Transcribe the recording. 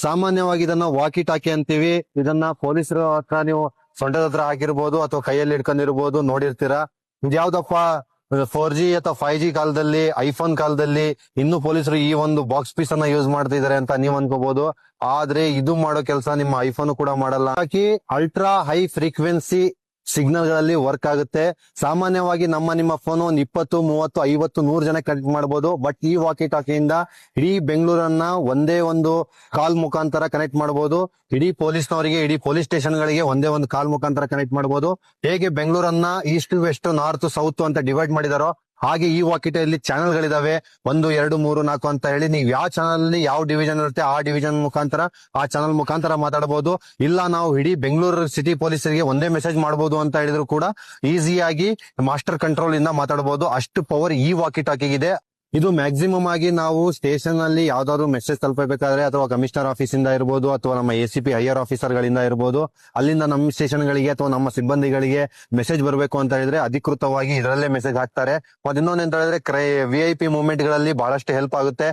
ಸಾಮಾನ್ಯವಾಗಿ ಇದನ್ನ ವಾಕಿ ಟಾಕಿ ಅಂತೀವಿ. ಇದನ್ನ ಪೊಲೀಸರ ಹತ್ರ ನೀವು ಸೊಂಟದ ಹತ್ರ ಹಾಕಿರ್ಬೋದು ಅಥವಾ ಕೈಯಲ್ಲಿ ಹಿಡ್ಕೊಂಡಿರ್ಬೋದು, ನೋಡಿರ್ತೀರಾ. ಇದ್ಯಾವ್ದಪ್ಪ 4G ಅಥವಾ 5G ಕಾಲದಲ್ಲಿ, ಐಫೋನ್ ಕಾಲದಲ್ಲಿ ಇನ್ನೂ ಪೊಲೀಸರು ಈ ಒಂದು ಬಾಕ್ಸ್ ಪೀಸ್ ಅನ್ನ ಯೂಸ್ ಮಾಡ್ತಿದ್ದಾರೆ ಅಂತ ನೀವ್ ಅನ್ಕೋಬಹುದು. ಆದ್ರೆ ಇದು ಮಾಡೋ ಕೆಲಸ ನಿಮ್ಮ ಐಫೋನ್ ಕೂಡ ಮಾಡಲ್ಲ. ಹಾಕಿ ಅಲ್ಟ್ರಾ ಹೈ ಫ್ರೀಕ್ವೆನ್ಸಿ ಸಿಗ್ನಲ್ ಗಳಲ್ಲಿ ವರ್ಕ್ ಆಗುತ್ತೆ. ಸಾಮಾನ್ಯವಾಗಿ ನಿಮ್ಮ ಫೋನ್ ಒಂದು 20, 30, 50, 100 ಜನ ಕನೆಕ್ಟ್ ಮಾಡಬಹುದು. ಬಟ್ ಈ ವಾಕಿ ಟಾಕಿಯಿಂದ ಇಡೀ ಬೆಂಗಳೂರನ್ನ ಒಂದೇ ಒಂದು ಕಾಲ್ ಮುಖಾಂತರ ಕನೆಕ್ಟ್ ಮಾಡಬಹುದು. ಇಡೀ ಪೊಲೀಸ್ನವರಿಗೆ, ಇಡೀ ಪೊಲೀಸ್ ಸ್ಟೇಷನ್ ಗಳಿಗೆ ಒಂದೇ ಒಂದು ಕಾಲ್ ಮುಖಾಂತರ ಕನೆಕ್ಟ್ ಮಾಡಬಹುದು. ಹೇಗೆ ಬೆಂಗಳೂರನ್ನ ಈಸ್ಟ್, ವೆಸ್ಟ್, ನಾರ್ತ್, ಸೌತ್ ಅಂತ ಡಿವೈಡ್ ಮಾಡಿದಾರೋ ಹಾಗೆ ಈ ವಾಕಿಟಲ್ಲಿ ಚಾನೆಲ್ ಗಳಿದಾವೆ. 1, 2, 3, 4 ಅಂತ ಹೇಳಿ ನೀವು ಯಾವ ಚಾನಲ್ ಅಲ್ಲಿ ಯಾವ ಡಿವಿಷನ್ ಇರುತ್ತೆ ಆ ಡಿವಿಷನ್ ಮುಖಾಂತರ, ಆ ಚಾನಲ್ ಮುಖಾಂತರ ಮಾತಾಡಬಹುದು. ಇಲ್ಲ ನಾವು ಇಡೀ ಬೆಂಗಳೂರು ಸಿಟಿ ಪೊಲೀಸರಿಗೆ ಒಂದೇ ಮೆಸೇಜ್ ಮಾಡಬಹುದು ಅಂತ ಹೇಳಿದ್ರು ಕೂಡ ಈಸಿಯಾಗಿ ಮಾಸ್ಟರ್ ಕಂಟ್ರೋಲ್ ಇಂದ ಮಾತಾಡಬಹುದು. ಅಷ್ಟು ಪವರ್ ಈ ವಾಕಿ ಟಾಕಿಗಿದೆ. ಇದು ಮ್ಯಾಕ್ಸಿಮಮ್ ಆಗಿ ನಾವು ಸ್ಟೇಷನ್ ಅಲ್ಲಿ ಯಾವ್ದಾದ್ರು ಮೆಸೇಜ್ ತಲುಪಬೇಕಾದ್ರೆ ಅಥವಾ ಕಮಿಷನರ್ ಆಫೀಸ್ ಇಂದ ಇರ್ಬೋದು ಅಥವಾ ನಮ್ಮ ACP ಹೈಯರ್ ಆಫೀಸರ್ ಗಳಿಂದ ಇರ್ಬೋದು, ಅಲ್ಲಿಂದ ನಮ್ಮ ಸ್ಟೇಷನ್ ಗಳಿಗೆ ಅಥವಾ ನಮ್ಮ ಸಿಬ್ಬಂದಿಗಳಿಗೆ ಮೆಸೇಜ್ ಬರಬೇಕು ಅಂತ ಹೇಳಿದ್ರೆ ಅಧಿಕೃತವಾಗಿ ಇದರಲ್ಲೇ ಮೆಸೇಜ್ ಹಾಕ್ತಾರೆ. ಮತ್ತೆ ಇನ್ನೊಂದು ಅಂತ ಹೇಳಿದ್ರೆ VIP ಮೂವ್ಮೆಂಟ್ ಗಳಲ್ಲಿ ಬಹಳಷ್ಟು ಹೆಲ್ಪ್ ಆಗುತ್ತೆ.